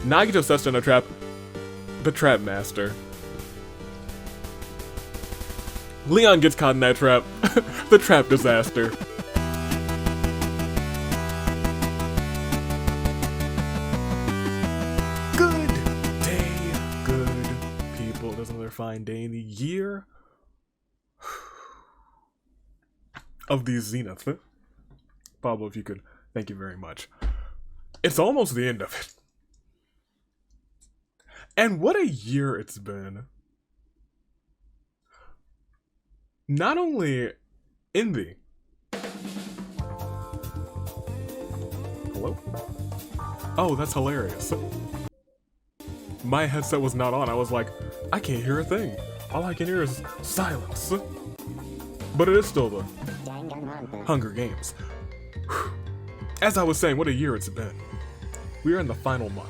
Nagito sets in a trap. The trap master. Leon gets caught in that trap. The trap disaster. Good day, good people. There's another fine day in the year of the Zenith. Pablo, if you could, thank you very much. It's almost the end of it. And what a year it's been. Not only in the... Hello? Oh, that's hilarious. My headset was not on. I was like, I can't hear a thing. All I can hear is silence. But it is still the Hunger Games. As I was saying, what a year it's been. We are in the final month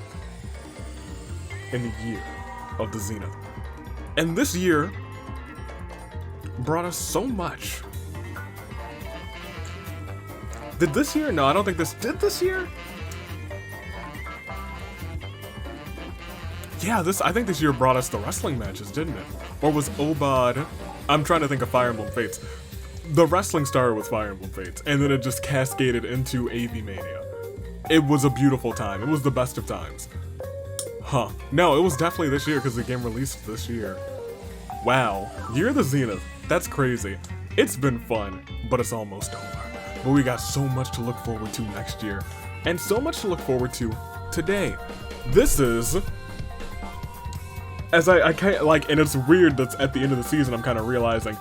in the year of the Zenith. And this year brought us so much. Did this year? No, I don't think this did this year. Yeah, I think this year brought us the wrestling matches, didn't it? Or was Obad... I'm trying to think of Fire Emblem Fates. The wrestling started with Fire Emblem Fates, and then it just cascaded into AV Mania. It was a beautiful time. It was the best of times. Huh. No, it was definitely this year because the game released this year. Wow. Year of the Zenith. That's crazy. It's been fun, but it's almost over. But we got so much to look forward to next year. And so much to look forward to today. This is... As I can't, like, and it's weird that at the end of the season I'm kind of realizing,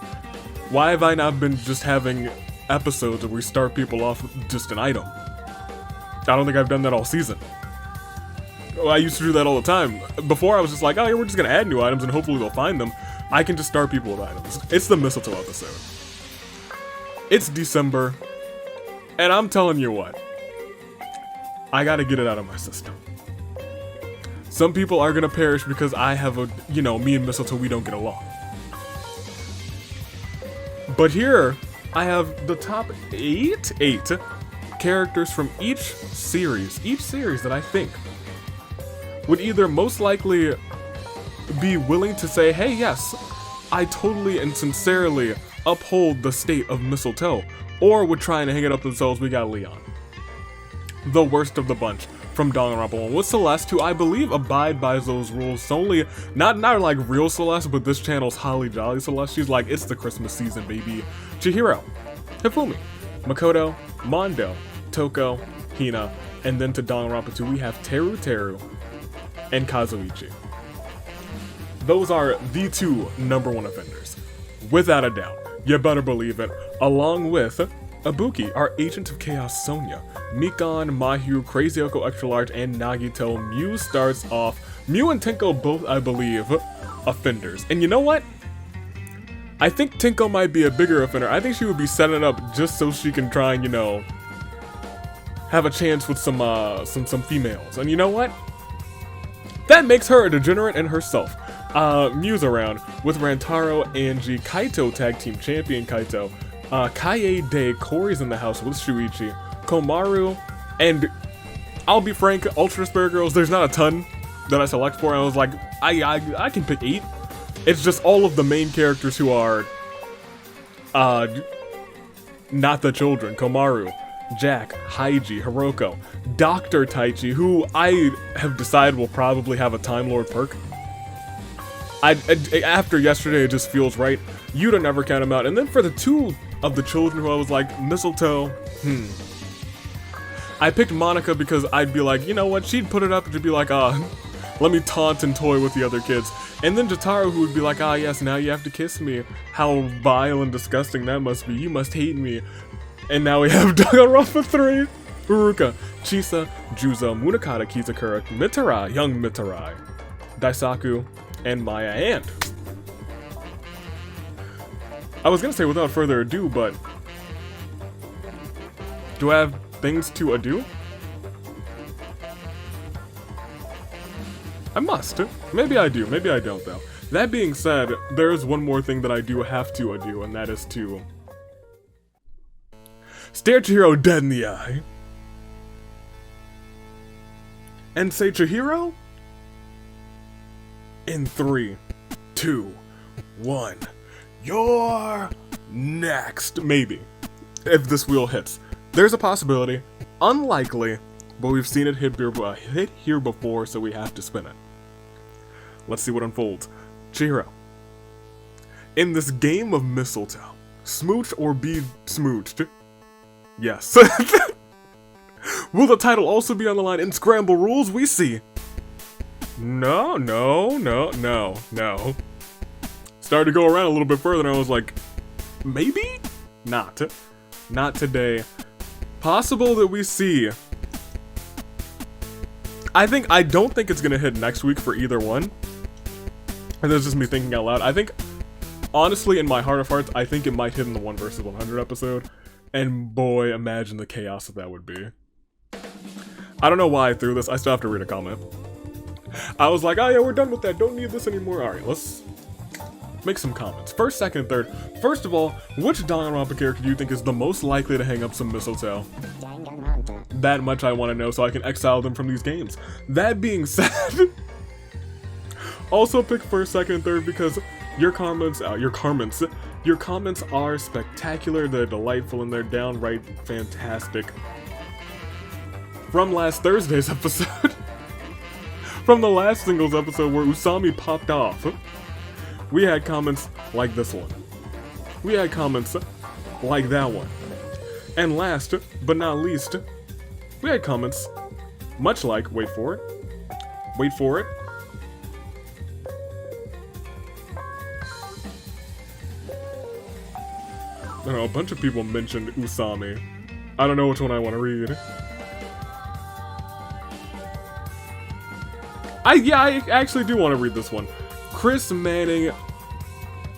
why have I not been just having episodes where we start people off with just an item? I don't think I've done that all season. I used to do that all the time. Before I was just like, oh yeah, we're just gonna add new items and hopefully they'll find them. I can just start people with items. It's the Mistletoe episode. It's December, and I'm telling you what, I gotta get it out of my system. Some people are gonna perish because I have a, you know, me and Mistletoe, we don't get along. But here, I have the top eight characters from each series that I think would either most likely be willing to say, hey, yes, I totally and sincerely uphold the state of Mistletoe, or would try and hang it up themselves. We got Leon, the worst of the bunch from Danganronpa with Celeste, who I believe abide by those rules solely, not like real Celeste, but this channel's Holly Jolly Celeste. She's like, it's the Christmas season, baby. Chihiro, Hifumi, Makoto, Mondo, Toko, Hina, and then to Danganronpa 2 we have Teru, and Kazuichi. Those are the two #1 offenders, without a doubt. You better believe it. Along with Ibuki, our Agent of Chaos Sonia, Mikon, Mahu, Crazy Oko Extra Large, and Nagito. Mew starts off. Mew and Tinko both, I believe, offenders. And you know what? I think Tinko might be a bigger offender. I think she would be setting up just so she can try and, you know, have a chance with some females. And you know what? That makes her a degenerate in herself. Mew's around with Rantaro, Angie, Kaito Tag Team Champion Kaito, Kaie Day, Corey's in the house with Shuichi, Komaru, and I'll be frank, Ultra Spirit Girls, there's not a ton that I select for. I was like, I can pick 8. It's just all of the main characters who are not the children. Komaru, Jack, Haiji, Hiroko, Dr. Taichi, who I have decided will probably have a Time Lord perk. After yesterday, it just feels right. Yuta never count him out. And then for the 2 of the children who I was like, Mistletoe, I picked Monica because I'd be like, you know what, she'd put it up to be like, let me taunt and toy with the other kids. And then Jotaro, who would be like, yes, now you have to kiss me. How vile and disgusting that must be. You must hate me. And now we have Danganronpa 3, Uruka, Chisa, Juzo, Munakata, Kizakura, Mitarai, young Mitarai, Daisaku, and Maya. And I was gonna say without further ado, but do I have things to ado? I must. Maybe I do, maybe I don't though. That being said, there's one more thing that I do have to ado, and that is to stare Chihiro dead in the eye and say Chihiro? In 3, 2, 1. You're next. Maybe. If this wheel hits. There's a possibility. Unlikely, but we've seen it hit here before, so we have to spin it. Let's see what unfolds. Chihiro. In this game of Mistletoe, smooch or be smooched? Yes. Will the title also be on the line in Scramble Rules? We see. No. Started to go around a little bit further and I was like, maybe? Not. Not today. Possible that we see. I don't think it's gonna hit next week for either one. And that's just me thinking out loud. I think, honestly, in my heart of hearts, I think it might hit in the 1 versus 100 episode. And boy, imagine the chaos that would be. I don't know why I threw this. I still have to read a comment. I was like, oh yeah, we're done with that. Don't need this anymore. Alright, let's make some comments. First, second, third. First of all, which Danganronpa character do you think is the most likely to hang up some mistletoe? That much I want to know so I can exile them from these games. That being said, also pick first, second, and third because your comments are spectacular, they're delightful, and they're downright fantastic. From last Thursday's episode, from the last singles episode where Usami popped off, we had comments like this one. We had comments like that one. And last, but not least, we had comments much like, wait for it, I don't know, a bunch of people mentioned Usami. I don't know which one I want to read. I actually do want to read this one. Chris Manning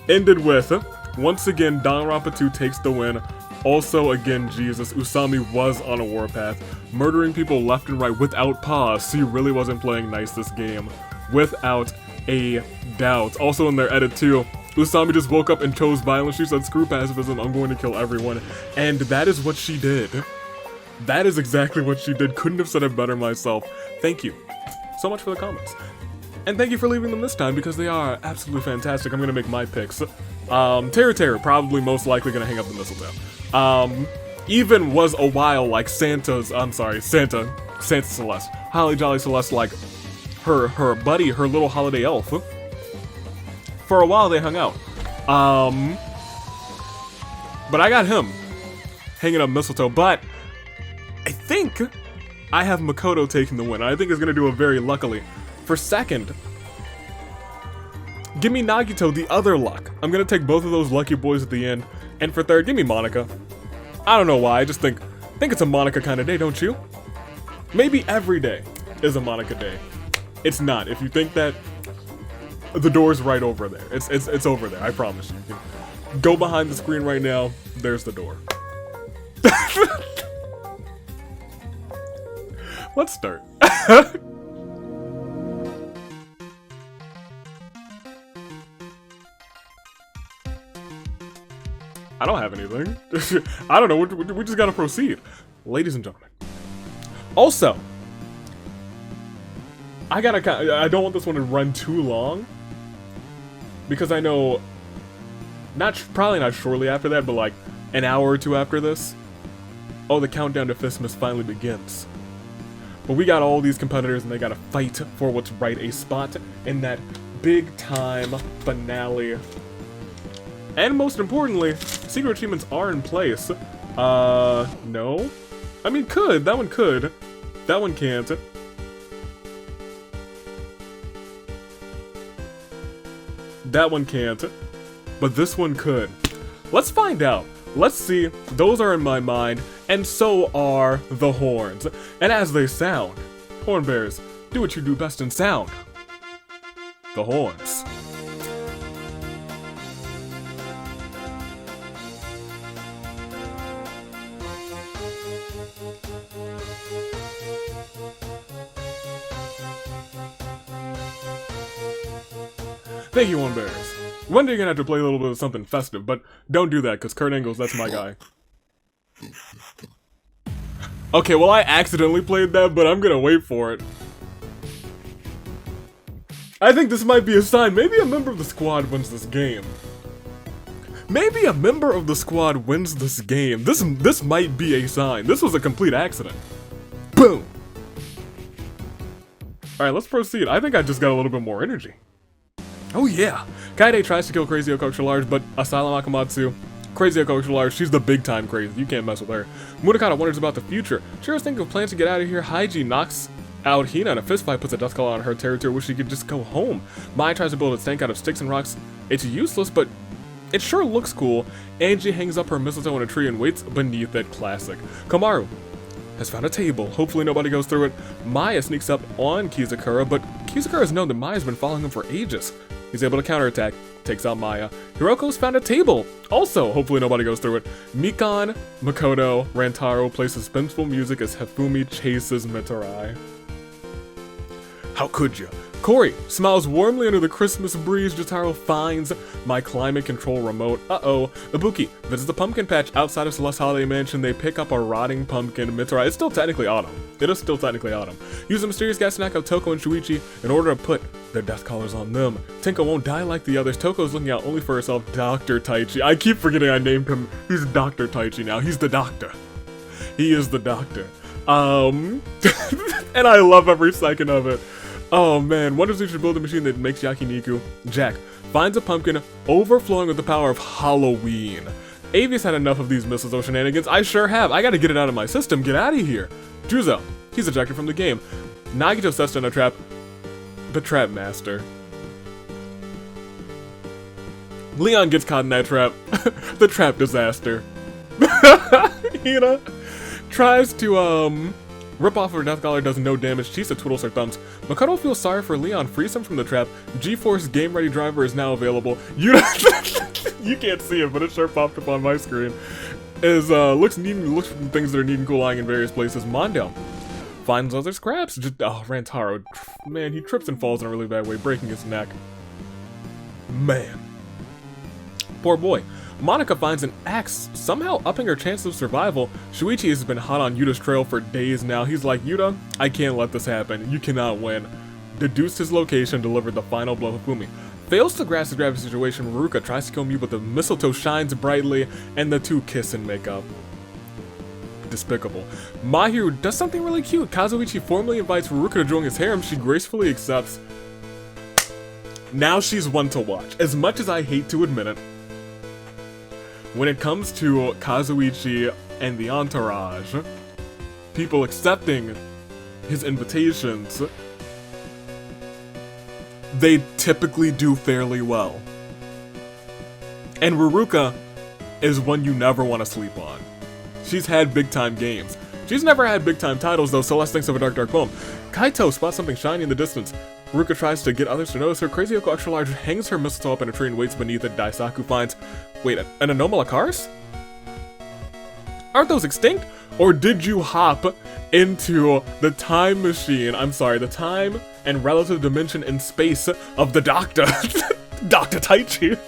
ended with, once again, Danganronpa 2 takes the win. Also, again, Jesus, Usami was on a warpath, murdering people left and right without pause. He really wasn't playing nice this game, without a doubt. Also in their edit too, Usami just woke up and chose violence. She said, screw pacifism, I'm going to kill everyone. And that is what she did. That is exactly what she did. Couldn't have said it better myself. Thank you so much for the comments. And thank you for leaving them this time because they are absolutely fantastic. I'm gonna make my picks. Terror, probably most likely gonna hang up the mistletoe. Even was a while like Santa Celeste. Holly Jolly Celeste, like her buddy, her little holiday elf. For a while they hung out. But I got him hanging up mistletoe, but I think I have Makoto taking the win. I think it's gonna do it very luckily. For second, give me Nagito, the other luck. I'm gonna take both of those lucky boys at the end. And for third, give me Monica. I don't know why, I just think it's a Monica kind of day, don't you? Maybe every day is a Monica day. It's not. If you think that, the door's right over there. It's over there, I promise you. You can go behind the screen right now, there's the door. Let's start. I don't have anything. I don't know, we just gotta proceed. Ladies and gentlemen. Also, I don't want this one to run too long. Because I know, probably not shortly after that, but like an hour or two after this, oh, the countdown to Fistmas finally begins. But we got all these competitors and they gotta fight for what's right, a spot in that big time finale. And most importantly, secret achievements are in place. No. I mean, could. That one could. That one can't. That one can't. But this one could. Let's find out. Let's see. Those are in my mind, and so are the horns. And as they sound, horn bears, do what you do best in sound. The horns. Thank you, One Bears. One day you're gonna have to play a little bit of something festive, but don't do that, because Kurt Angles, that's my guy. Okay, well I accidentally played that, but I'm gonna wait for it. I think this might be a sign. Maybe a member of the squad wins this game. Maybe a member of the squad wins this game. This might be a sign. This was a complete accident. Boom! Alright, let's proceed. I think I just got a little bit more energy. Oh yeah! Kaede tries to kill Crazy Oko Large, but Asylum Akamatsu, Crazy Oko Large, she's the big time crazy. You can't mess with her. Munakata wonders about the future. Shira's thinking of plans to get out of here. Haiji knocks out Hina in a fistfight, puts a dust collar on her territory where she could just go home. Mai tries to build a tank out of sticks and rocks. It's useless, but it sure looks cool. Angie hangs up her mistletoe in a tree and waits beneath it. Classic. Kamaru has found a table. Hopefully nobody goes through it. Maya sneaks up on Kizakura, but Kizakura has known that Maya's been following him for ages. He's able to counterattack, takes out Maya. Hiroko's found a table. Also, hopefully nobody goes through it. Mikan, Makoto, Rantaro play suspenseful music as Hifumi chases Mitarai. How could you? Corey smiles warmly under the Christmas breeze. Jotaro finds my climate control remote. Uh-oh. Ibuki visits the pumpkin patch outside of Celeste Holiday Mansion. They pick up a rotting pumpkin. Mitarai, it's still technically autumn. It is still technically autumn. Use the mysterious gas to knock out Toko and Shuichi in order to put their death collars on them. Tenko won't die like the others. Toko's looking out only for herself. Dr. Taichi. I keep forgetting I named him. He's Dr. Taichi now. He's the doctor. He is the doctor. And I love every second of it. Oh man, wonders we should build a machine that makes yakiniku. Jack finds a pumpkin overflowing with the power of Halloween. Avius had enough of these mistletoe shenanigans. I sure have. I gotta get it out of my system. Get out of here. Juzo, he's ejected from the game. Nagito sets in a trap. The trap master. Leon gets caught in that trap. The trap disaster. Hina tries to, rip off her death collar, does no damage. Chisa twiddles her thumbs. Makoto feels sorry for Leon, frees him from the trap. GeForce Game Ready Driver is now available. You can't see it, but it sure popped up on my screen. Looks neat and looks for things that are neat and cool lying in various places. Mondo finds other scraps. Rantaro. Man, he trips and falls in a really bad way, breaking his neck. Man. Poor boy. Monica finds an axe, somehow upping her chance of survival. Shuichi has been hot on Yuta's trail for days now. He's like, Yuta, I can't let this happen. You cannot win. Deduced his location, delivered the final blow. Hifumi fails to grasp the gravity situation. Ruka tries to kill me, but the mistletoe shines brightly, and the two kiss and make up. Despicable. Mahiru does something really cute. Kazuichi formally invites Ruka to join his harem. She gracefully accepts. Now she's one to watch. As much as I hate to admit it, when it comes to Kazuichi and the entourage, people accepting his invitations, they typically do fairly well. And Ruruka is one you never want to sleep on. She's had big time games. She's never had big time titles though, Celeste thinks of a dark poem. Kaito spots something shiny in the distance. Ruka tries to get others to notice her. Crazy Oko Extra Large hangs her mistletoe up in a tree and waits beneath it. Daisaku finds... Wait, an Anomalakaris? Aren't those extinct? Or did you hop into the time machine, I'm sorry, the time and relative dimension and space of the Doctor, Dr. Taichi,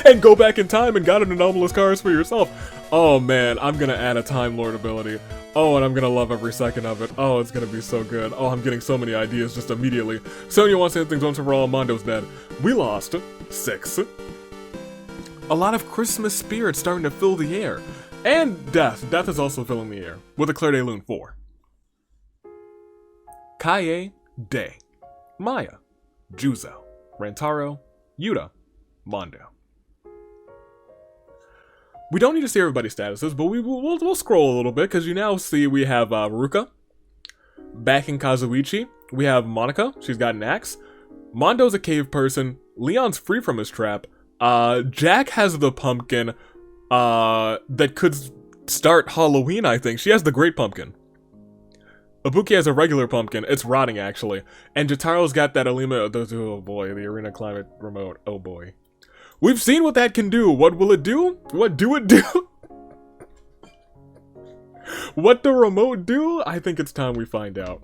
and go back in time and got an Anomalakaris for yourself? Oh man, I'm gonna add a Time Lord ability. Oh, and I'm gonna love every second of it. Oh, it's gonna be so good. Oh, I'm getting so many ideas just immediately. Sonya wants to end things once and for all. Mondo's dead. We lost 6. A lot of Christmas spirit starting to fill the air. And death. Death is also filling the air. With a Claire de Lune 4. Kaie, Day. Maya. Juzo. Rantaro. Yuta. Mondo. We don't need to see everybody's statuses, but we'll scroll a little bit, because you now see we have Ruka backing Kazuichi. We have Monica, she's got an axe. Mondo's a cave person. Leon's free from his trap. Jack has the pumpkin that could start Halloween, I think. She has the great pumpkin. Ibuki has a regular pumpkin. It's rotting, actually. And Jotaro's got that Alima... Oh boy, the arena climate remote. Oh boy. We've seen what that can do. What will it do? What do it do? What the remote do? I think it's time we find out.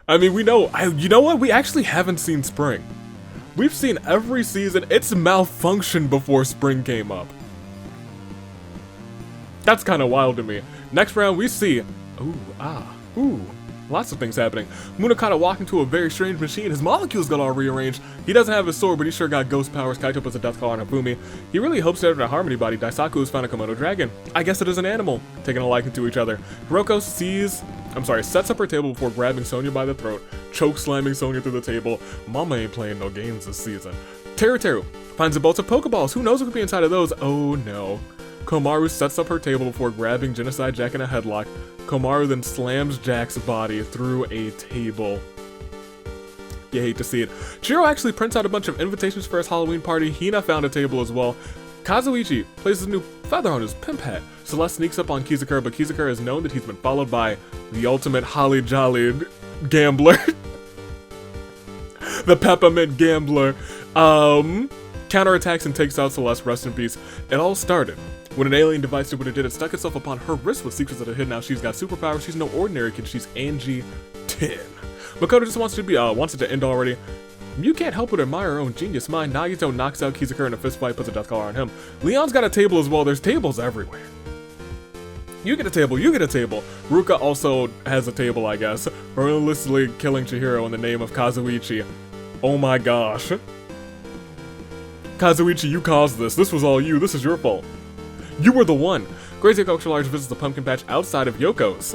I mean, we know... you know what? We actually haven't seen spring. We've seen every season. It's malfunctioned before spring came up. That's kind of wild to me. Next round, we see... Ooh, ah, ooh. Lots of things happening. Munakata walked into a very strange machine. His molecules got all rearranged. He doesn't have his sword, but he sure got ghost powers. Kaito puts a death claw on Hifumi. He really hopes that in a harmony body, Daisaku has found a Komodo dragon. I guess it is an animal, taking a liking to each other. Hiroko sets up her table before grabbing Sonya by the throat, choke slamming Sonya through the table. Mama ain't playing no games this season. Teru finds a bolt of Pokeballs. Who knows what could be inside of those? Oh no. Komaru sets up her table before grabbing Genocide Jack in a headlock. Komaru then slams Jack's body through a table. You hate to see it. Chihiro actually prints out a bunch of invitations for his Halloween party. Hina found a table as well. Kazuichi places a new feather on his pimp hat. Celeste sneaks up on Kizukura, but Kizukura has known that he's been followed by the ultimate holly jolly gambler. The peppermint gambler. Counterattacks and takes out Celeste, rest in peace. It all started when an alien device did what it did. It stuck itself upon her wrist with secrets that are hidden. Now she's got superpowers. She's no ordinary kid. She's Angie 10. Makoto just wants it to end already. You can't help but admire her own genius mind. Nagito knocks out Kizukura in a fistfight, puts a death collar on him. Leon's got a table as well. There's tables everywhere. You get a table, you get a table. Ruka also has a table, I guess, relentlessly killing Chihiro in the name of Kazuichi. Oh my gosh. Kazuichi, you caused this. This was all you. This is your fault. You were the one. Crazy Culture Large visits the pumpkin patch outside of Yoko's.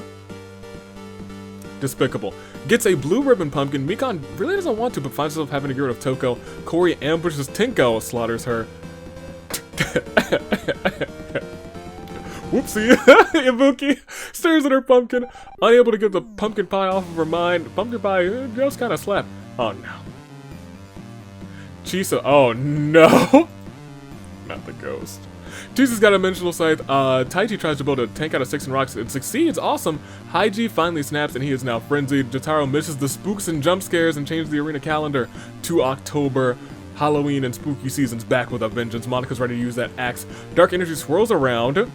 Despicable. Gets a blue ribbon pumpkin. Mikon really doesn't want to, but finds herself having to get rid of Toko. Corey ambushes Tinko, slaughters her. Whoopsie. Ibuki stares at her pumpkin, unable to get the pumpkin pie off of her mind. Pumpkin pie just kind of slapped. Oh no. Chisa, oh no! Not the ghost. Chisa's got a dimensional scythe. Taichi tries to build a tank out of sticks and rocks. It succeeds, awesome. Haiji finally snaps and he is now frenzied. Jotaro misses the spooks and jump scares and changes the arena calendar to October. Halloween and spooky season's back with a vengeance. Monika's ready to use that axe. Dark energy swirls around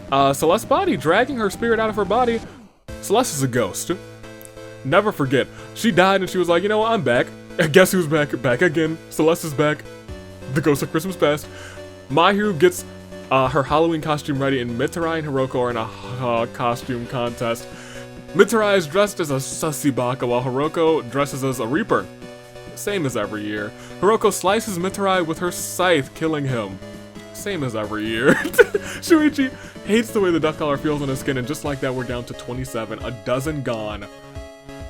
Celeste's body, dragging her spirit out of her body. Celeste is a ghost. Never forget. She died and she was like, you know what, I'm back. Guess who's back? Back again. Celeste is back. The ghost of Christmas past. Mahiru gets her Halloween costume ready, and Mitsurai and Hiroko are in a costume contest. Mitsurai is dressed as a sussy baka, while Hiroko dresses as a reaper. Same as every year. Hiroko slices Mitsurai with her scythe, killing him. Same as every year. Shuichi hates the way the duck collar feels on his skin, and just like that, we're down to 27. A dozen gone.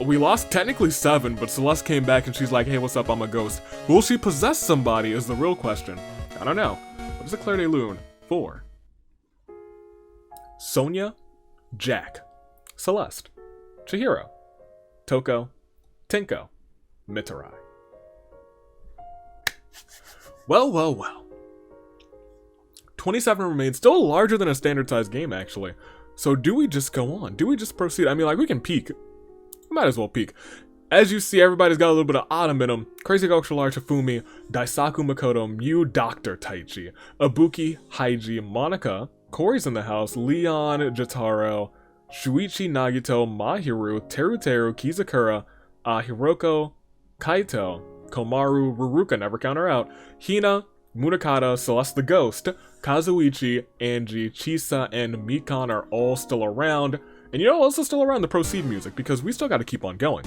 We lost technically 7, but Celeste came back and she's like, hey, what's up, I'm a ghost. Will she possess somebody is the real question. I don't know. What is a Claire de Lune? 4. Sonya, Jack, Celeste, Chihiro, Toko, Tinko, Mitsurai. Well. 27 remains, still larger than a standard sized game, actually. So do we just go on? Do we just proceed? I mean, like, we can peek. We might as well peek. As you see, everybody's got a little bit of autumn in them. Crazy Ultra Large Hifumi, Daisaku Makoto, Mew, Dr. Taichi, Ibuki, Haiji, Monica, Corey's in the house, Leon, Jotaro, Shuichi, Nagito, Mahiru, Teru, Kizukura, Hiroko, Kaito, Komaru, Ruruka, never count her out, Hina, Munakata, Celeste the Ghost, Kazuichi, Angie, Chisa, and Mikon are all still around. And you know what's still around? The proceed music, because we still got to keep on going.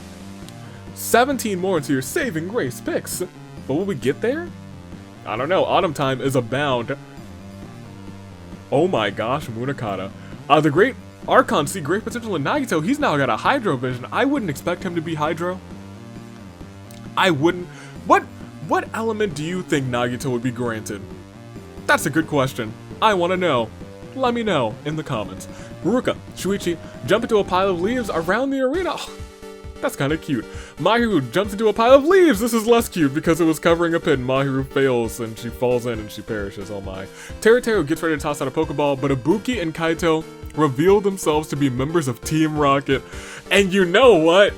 17 more into your saving grace picks. But will we get there? I don't know. Autumn time is abound. Oh my gosh, Munakata. The great Archon see great potential in Nagito. He's now got a Hydro Vision. I wouldn't expect him to be Hydro. I wouldn't. What element do you think Nagito would be granted? That's a good question. I want to know. Let me know in the comments. Ruruka, Shuichi jump into a pile of leaves around the arena. Oh, that's kind of cute. Mahiru jumps into a pile of leaves. This is less cute because it was covering a pit. Mahiru fails and she falls in and she perishes. Oh my. Teru gets ready to toss out a Pokeball, but Ibuki and Kaito reveal themselves to be members of Team Rocket. And you know what?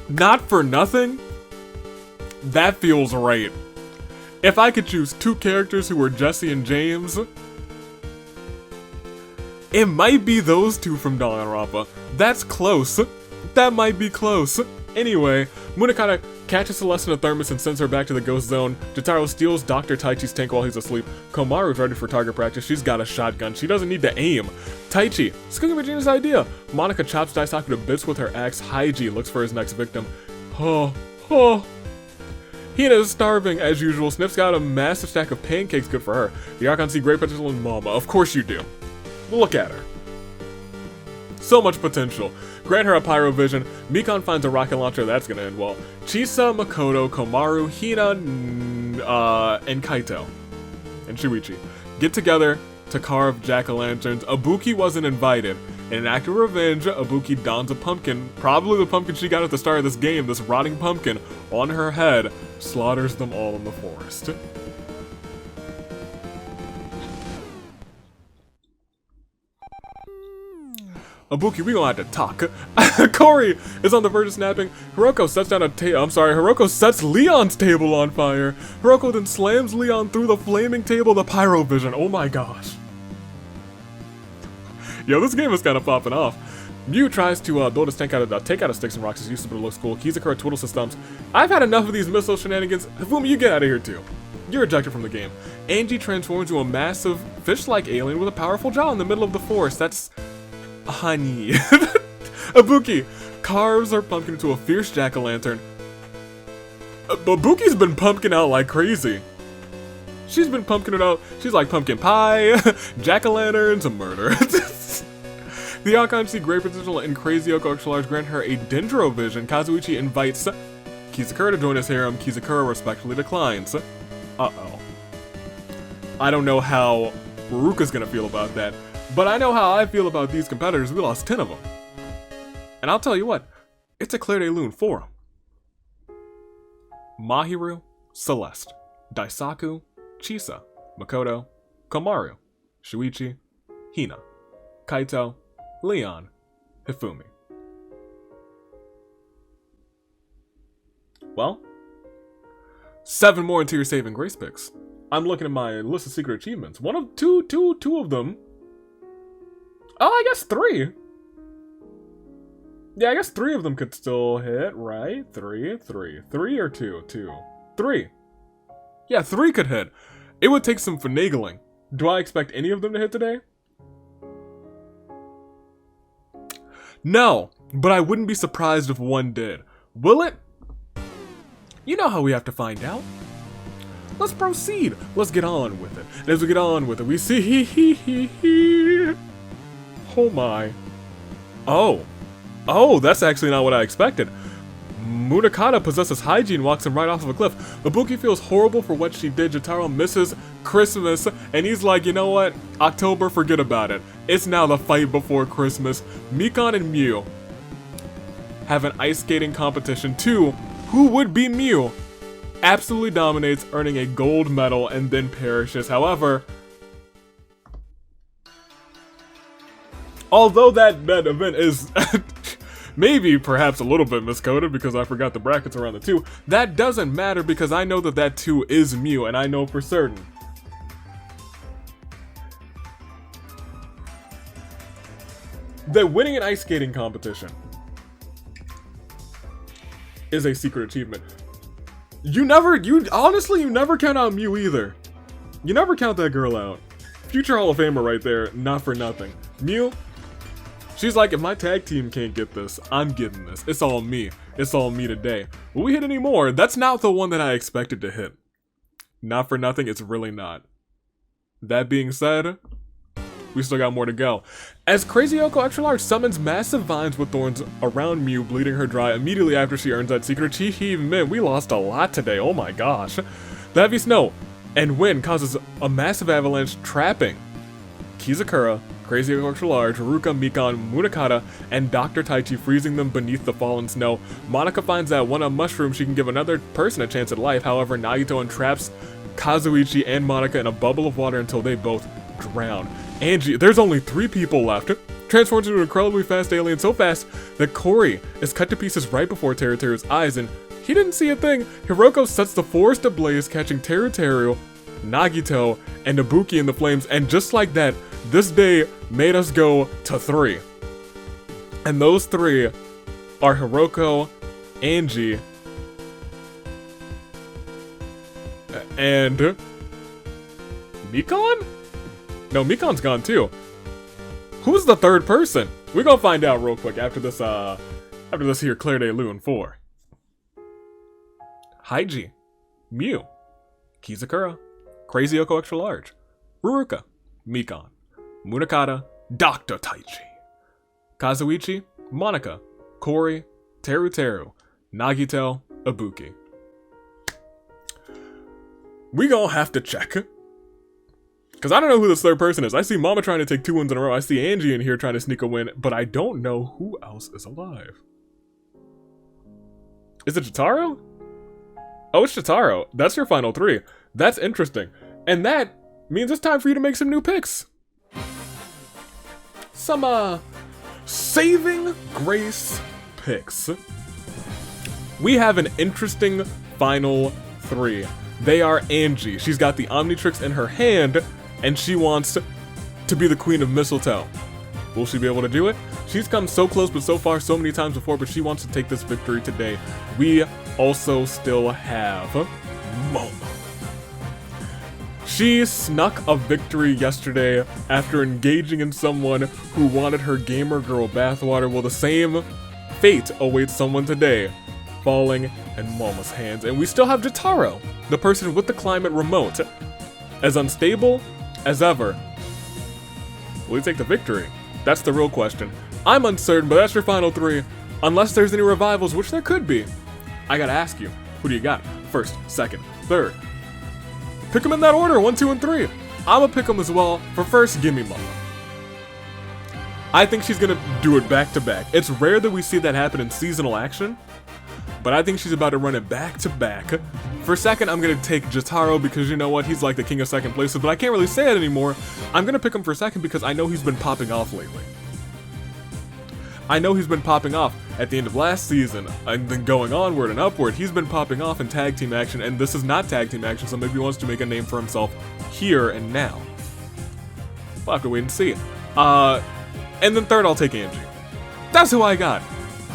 Not for nothing, that feels right. If I could choose 2 characters who were Jesse and James, it might be those 2 from Danganronpa. That's close. That might be close. Anyway, Munakata catches Celeste in a thermos and sends her back to the ghost zone. Jotaro steals Dr. Taichi's tank while he's asleep. Komaru's ready for target practice. She's got a shotgun. She doesn't need to aim. Taichi, it's gonna be a genius idea. Monica chops Daisaku to bits with her axe. Haiji looks for his next victim. Oh. Hina is starving as usual. Snip's got a massive stack of pancakes, good for her. The Archon see great potential in Mama. Of course you do. Look at her. So much potential. Grant her a pyro vision. Mikon finds a rocket launcher. That's gonna end well. Chisa, Makoto, Komaru, Hina, and Kaito, and Shuichi get together to carve jack-o'-lanterns. Ibuki wasn't invited. In an act of revenge, Ibuki dons a pumpkin, probably the pumpkin she got at the start of this game, this rotting pumpkin, on her head, slaughters them all in the forest. Ibuki, we gonna have to talk. Cory is on the verge of snapping. Hiroko sets Leon's table on fire. Hiroko then slams Leon through the flaming table, the pyro vision. Oh my gosh. Yo, this game is kind of popping off. Mew tries to build his tank out of sticks and rocks as used to, but it looks cool. Kizakura twiddles his thumbs. I've had enough of these missile shenanigans. Hifumi, you get out of here too. You're ejected from the game. Angie transforms into a massive fish-like alien with a powerful jaw in the middle of the forest. That's honey. Ibuki carves her pumpkin into a fierce jack-o'-lantern. Ibuki's been pumpkin out like crazy. She's been pumpkin it out. She's like pumpkin pie, jack-o'-lanterns, and murder. The Archon see great potential in Crazy Yoko Extra Large, grant her a Dendro vision. Kazuichi invites Kizakura to join his harem. Kizakura respectfully declines. Uh-oh. I don't know how Ruka's gonna feel about that, but I know how I feel about these competitors. We lost 10 of them. And I'll tell you what, it's a Claire de Lune for them. Mahiru, Celeste, Daisaku, Chisa, Makoto, Komaru, Shuichi, Hina, Kaito, Leon, Hifumi. Well, 7 more interior save and grace picks. I'm looking at my list of secret achievements. Two of them. Oh, I guess 3. Yeah, I guess 3 of them could still hit, right? 3 or 2? 3. Yeah, 3 could hit. It would take some finagling. Do I expect any of them to hit today? No, but I wouldn't be surprised if one did. Will it? You know how we have to find out. Let's proceed. Let's get on with it. And as we get on with it, we see oh my. Oh, that's actually not what I expected. Munakata possesses hygiene, walks him right off of a cliff. Ibuki feels horrible for what she did. Jotaro misses Christmas, and he's like, you know what? October, forget about it. It's now the fight before Christmas. Mikon and Mew have an ice skating competition too. Who would be Mew? Absolutely dominates, earning a gold medal, and then perishes. However, although that event is maybe perhaps a little bit miscoded because I forgot the brackets around the 2, that doesn't matter because I know that 2 is Mew, and I know for certain. That winning an ice skating competition is a secret achievement. Honestly, you never count out Mew either. You never count that girl out. Future Hall of Famer right there, not for nothing. Mew, she's like, if my tag team can't get this, I'm getting this. It's all me. It's all me today. Will we hit any more? That's not the one that I expected to hit. Not for nothing, it's really not. That being said, we still got more to go. As Crazy Yoko Extra Large summons massive vines with thorns around Mew, bleeding her dry immediately after she earns that secret achievement. Man, we lost a lot today, oh my gosh. The heavy snow and wind causes a massive avalanche, trapping Kizakura, Crazy Yoko Extra Large, Ruka, Mikon, Munakata, and Dr. Taichi, freezing them beneath the fallen snow. Monica finds that one mushroom she can give another person a chance at life. However, Nagito entraps Kazuichi and Monica in a bubble of water until they both drown. Angie, there's only 3 people left, transforms into an incredibly fast alien, so fast that Cory is cut to pieces right before Teruteru's eyes, and he didn't see a thing. Hiroko sets the forest ablaze, catching Teruteru, Nagito, and Ibuki in the flames, and just like that, this day made us go to 3. And those 3 are Hiroko, Angie, And Mikon? No, Mikon's gone too. Who's the third person? We're gonna find out real quick after this here Claire de Lune 4. Haiji, Mew, Kizakura, Crazy Oko Extra Large, Ruruka, Mikon, Munakata, Dr. Taichi, Kazuichi, Monica, Kori, Teru, Nagito, Ibuki. We gonna have to check. Because I don't know who this third person is. I see Mama trying to take 2 wins in a row. I see Angie in here trying to sneak a win, but I don't know who else is alive. Is it Jotaro? Oh, it's Jotaro. That's your final 3. That's interesting. And that means it's time for you to make some new picks. Some, saving grace picks. We have an interesting final 3. They are Angie. She's got the Omnitrix in her hand, and she wants to be the queen of Mistletoe. Will she be able to do it? She's come so close but so far so many times before, but she wants to take this victory today. We also still have Momo. She snuck a victory yesterday after engaging in someone who wanted her gamer girl bathwater. Well, the same fate awaits someone today, falling in Momo's hands. And we still have Jotaro, the person with the climate remote, as unstable as ever. Will he take the victory? That's the real question. I'm uncertain, but that's your final 3. Unless there's any revivals, which there could be. I gotta ask you, who do you got? First, second, third. Pick them in that order, 1, 2, and 3. I'ma pick them as well. For first, give me Momo. I think she's gonna do it back to back. It's rare that we see that happen in seasonal action, but I think she's about to run it back to back. For second, I'm gonna take Jotaro because you know what? He's like the king of second places, but I can't really say it anymore. I'm gonna pick him for second because I know he's been popping off lately. I know he's been popping off at the end of last season, and then going onward and upward. He's been popping off in tag team action, and this is not tag team action, so maybe he wants to make a name for himself here and now. We'll have to wait and see. And then third, I'll take Angie. That's who I got.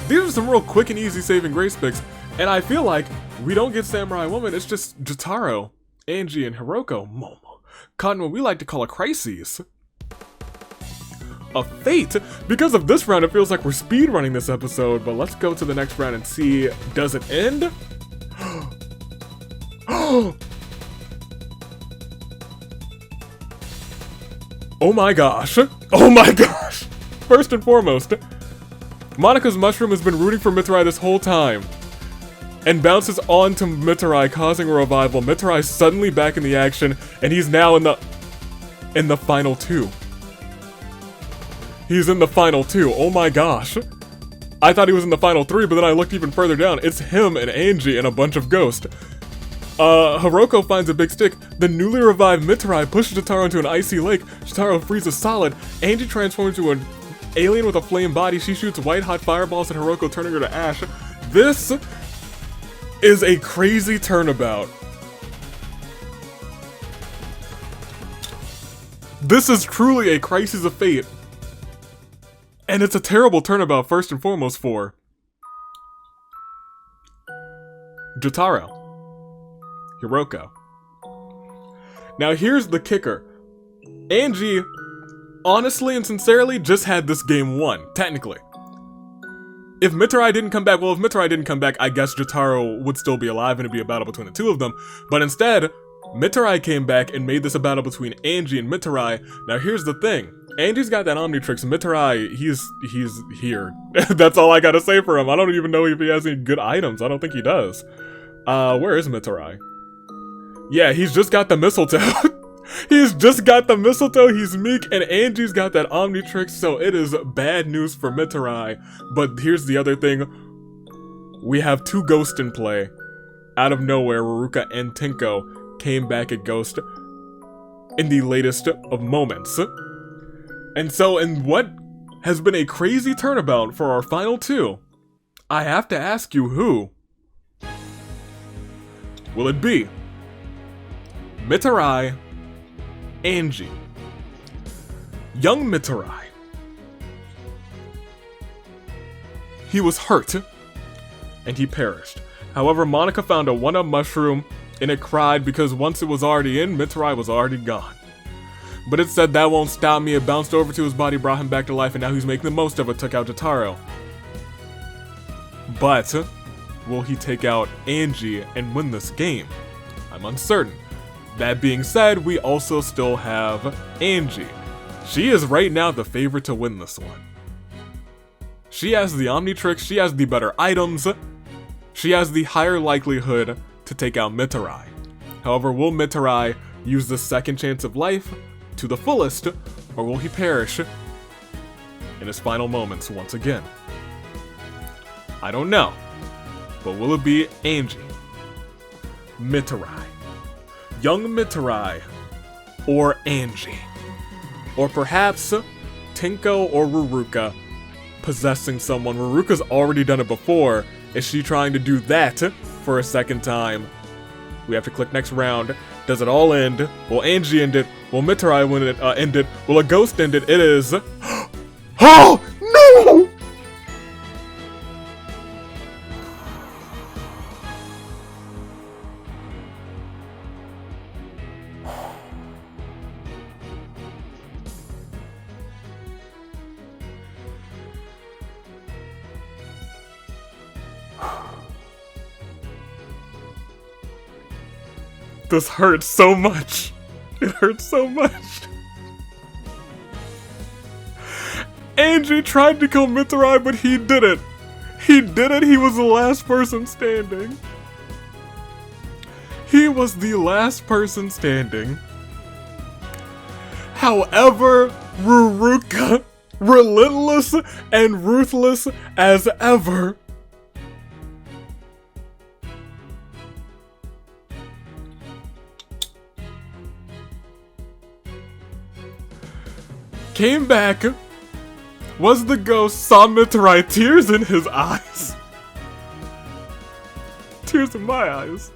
These are some real quick and easy saving grace picks, and I feel like we don't get Samurai Woman, it's just Jotaro, Angie, and Hiroko. Momo. Caught in what we like to call a crisis. A fate. Because of this round, it feels like we're speedrunning this episode, but let's go to the next round and see, does it end? Oh my gosh. Oh my gosh. First and foremost, Monica's mushroom has been rooting for Mitarai this whole time and bounces onto Mitarai, causing a revival. Mitarai suddenly back in the action, and he's now in the final 2. He's in the final 2. Oh my gosh. I thought he was in the final 3, but then I looked even further down. It's him and Angie and a bunch of ghosts. Hiroko finds a big stick. The newly revived Mitarai pushes Jotaro into an icy lake. Jotaro freezes solid. Angie transforms into an alien with a flame body. She shoots white hot fireballs at Hiroko, turning her to ash. This is a crazy turnabout. This is truly a crisis of fate. And it's a terrible turnabout first and foremost for Jotaro, Hiroko. Now here's the kicker. Angie, honestly and sincerely, just had this game won, technically. If Mitarai didn't come back, well, if Mitarai didn't come back, I guess Jotaro would still be alive and it'd be a battle between the two of them. But instead, Mitarai came back and made this a battle between Angie and Mitarai. Now here's the thing. Angie's got that Omnitrix. Mitarai, he's here. That's all I gotta say for him. I don't even know if he has any good items. I don't think he does. Where is Mitarai? Yeah, he's just got the Mistletoe. He's just got the Mistletoe, he's meek, and Angie's got that Omnitrix, so it is bad news for Mitarai. But here's the other thing. We have 2 ghosts in play. Out of nowhere, Ruruka and Tinko came back at Ghost in the latest of moments. And so, in what has been a crazy turnabout for our final 2, I have to ask you who will it be? Mitarai, Angie. Young Mitarai. He was hurt, and he perished. However, Monica found a 1-up mushroom And it cried because once it was already in, Mitarai was already gone. But it said that won't stop me. It bounced over to his body, brought him back to life, and now he's making the most of it, took out Jotaro. But will he take out Angie and win this game? I'm uncertain. That being said, we also still have Angie. She is right now the favorite to win this one. She has the Omnitrix, she has the better items, she has the higher likelihood to take out Mitarai. However, will Mitarai use the second chance of life to the fullest, or will he perish in his final moments once again? I don't know, but will it be Angie, Mitarai, young Mitarai, or Angie? Or perhaps Tinko or Ruruka possessing someone. Ruruka's already done it before. Is she trying to do that for a second time? We have to click next round. Does it all end? Will Angie end it? Will Mitarai end it? Will a ghost end it? It is... Oh, no! This hurts so much. It hurts so much. Angie tried to kill Mitarai, but he didn't. He did it. He was the last person standing. He was the last person standing. However, Ruruka, relentless and ruthless as ever, came back, was the ghost, saw Mitarai, tears in his eyes. Tears in my eyes.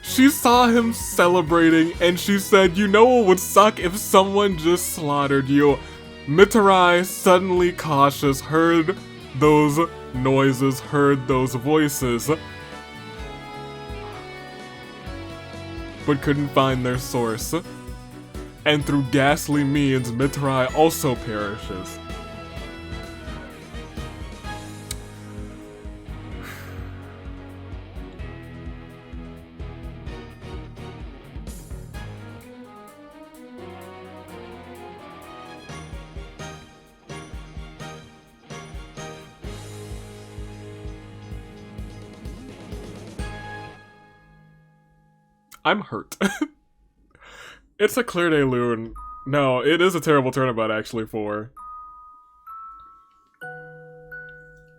She saw him celebrating and she said, you know what would suck if someone just slaughtered you? Mitarai, suddenly cautious, heard those noises, heard those voices, but couldn't find their source. And through ghastly means, Mitarai also perishes. I'm hurt. It's a clear day loon. No, it is a terrible turnabout actually for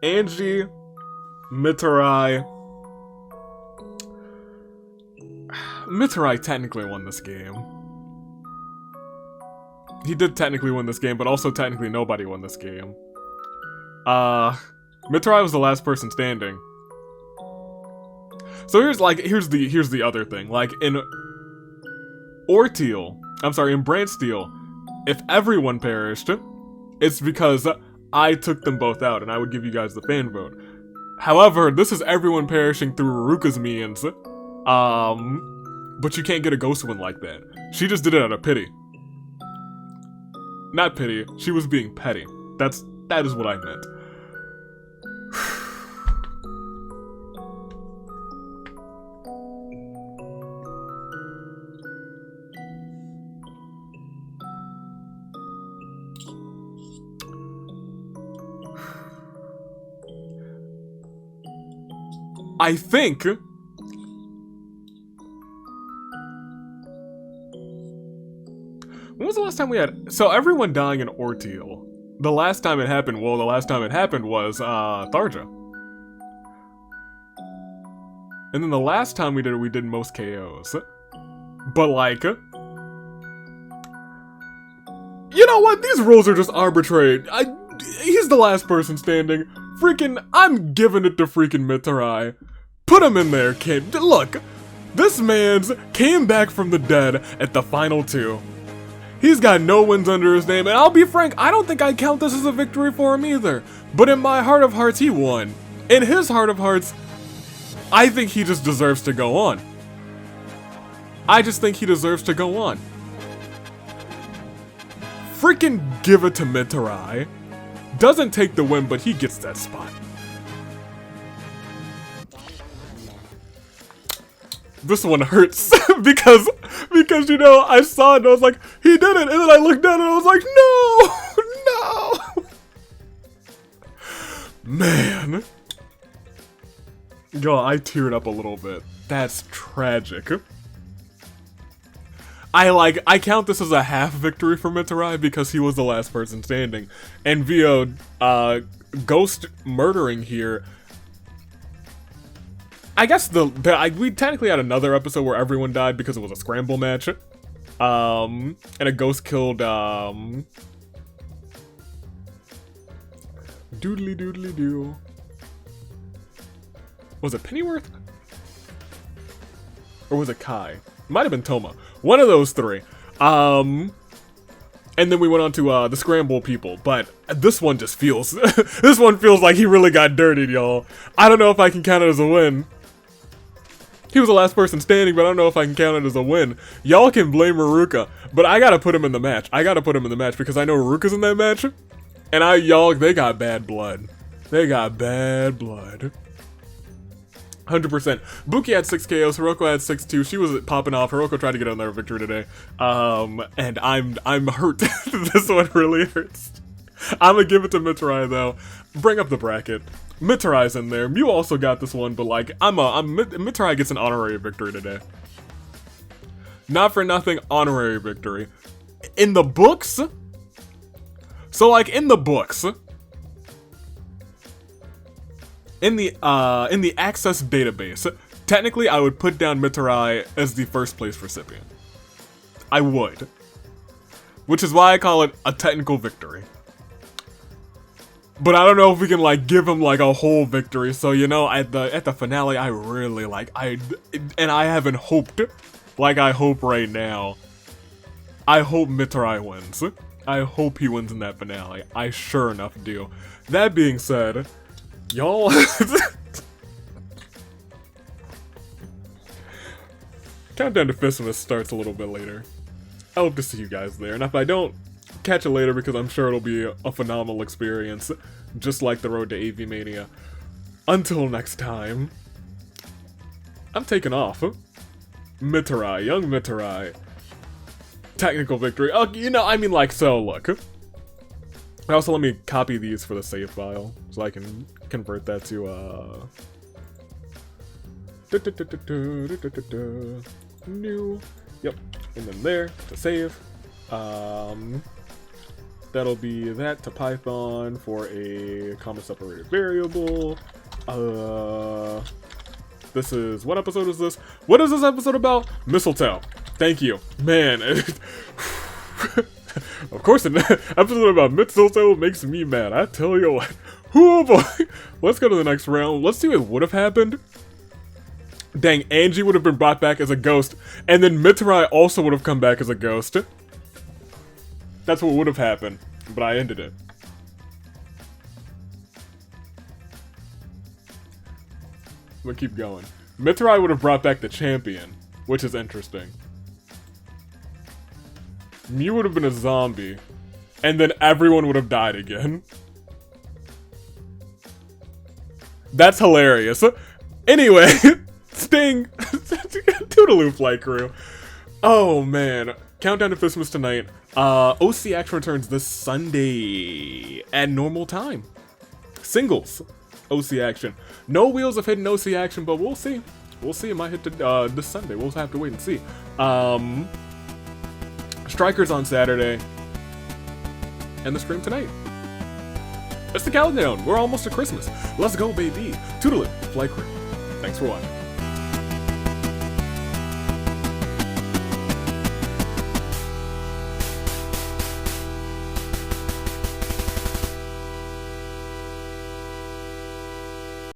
Angie, Mitarai. Mitarai technically won this game. He did technically win this game, but also technically nobody won this game. Mitarai was the last person standing. So here's the other thing. Like in in Brand Steel, if everyone perished, it's because I took them both out and I would give you guys the fan vote. However, this is everyone perishing through Ruruka's means. But you can't get a ghost win like that. She just did it out of pity. Not pity, she was being petty. That is what I meant. I think when was the last time we had... So everyone dying in Ordeal. The last time it happened was Tharja. And then the last time we did most KOs. But like... You know what? These rules are just arbitrary. He's the last person standing. Freaking, I'm giving it to freaking Mitarai. Put him in there, kid. Look, this man's came back from the dead at the final two. He's got no wins under his name, and I'll be frank, I don't think I count this as a victory for him either. But in my heart of hearts, he won. In his heart of hearts, I think he just deserves to go on. I just think he deserves to go on. Freaking give it to Mitarai. Doesn't take the win, but he gets that spot. This one hurts because you know, I saw it and I was like, he did it, and then I looked down and I was like, no, no. Man. Yo, I teared up a little bit. That's tragic. I count this as a half victory for Mitarai because he was the last person standing. And via ghost murdering here, I guess we technically had another episode where everyone died because it was a scramble match. And a ghost killed doodly doodly doo. Was it Pennyworth? Or was it Kai? Might have been Toma. One of those three. And then we went on to the scramble people, but this one just feels this one feels like he really got dirtied, y'all. I don't know if I can count it as a win. He was the last person standing, but I don't know if I can count it as a win. Y'all can blame Maruka, but I gotta put him in the match. I gotta put him in the match because I know Ruka's in that match. And y'all, they got bad blood. They got bad blood. 100%. Buki had 6 KOs, Hiroko had 6 too. She was popping off. Hiroko tried to get another victory today. And I'm hurt. This one really hurts. I'm gonna give it to Mitarai though. Bring up the bracket. Mitarai's in there. Mew also got this one, but like, Mitarai gets an honorary victory today. Not for nothing, honorary victory. In the books? So like, in the books, in the access database, technically I would put down Mitarai as the first place recipient. I would. Which is why I call it a technical victory. But I don't know if we can like give him like a whole victory. So you know, at the finale, I really like I haven't hoped like I hope right now. I hope Mitarai wins. I hope he wins in that finale. I sure enough do. That being said, y'all, Countdown to Fistmas starts a little bit later. I hope to see you guys there. And if I don't, catch it later because I'm sure it'll be a phenomenal experience, just like the road to AV Mania. Until next time, I'm taking off. Mitarai, young Mitarai. Technical victory. Oh, you know, I mean like so, look. Also, let me copy these for the save file, so I can convert that to, new. Yep, and then there, to save. That'll be that to Python for a comma-separated variable. This is, what episode is this? What is this episode about? Mistletoe. Thank you. Man, of course an episode about Mistletoe makes me mad, I tell you what. Oh boy. Let's go to the next round. Let's see what would have happened. Dang, Angie would have been brought back as a ghost, and then Mitarai also would have come back as a ghost. That's what would have happened, but I ended it. I'm gonna keep going. Mitarai would have brought back the champion, which is interesting. Mew would have been a zombie, and then everyone would have died again. That's hilarious. Anyway, Sting, Toodaloo Flight Crew. Oh man, Countdown to Fistmas tonight. OC Action returns this Sunday at normal time. Singles, OC Action. No Wheels of Hidden OC Action, but we'll see. We'll see. It might hit this Sunday. We'll have to wait and see. Strikers on Saturday, and the stream tonight. It's the countdown. We're almost to Christmas. Let's go, baby. Toodaloo Flight Crew. Thanks for watching.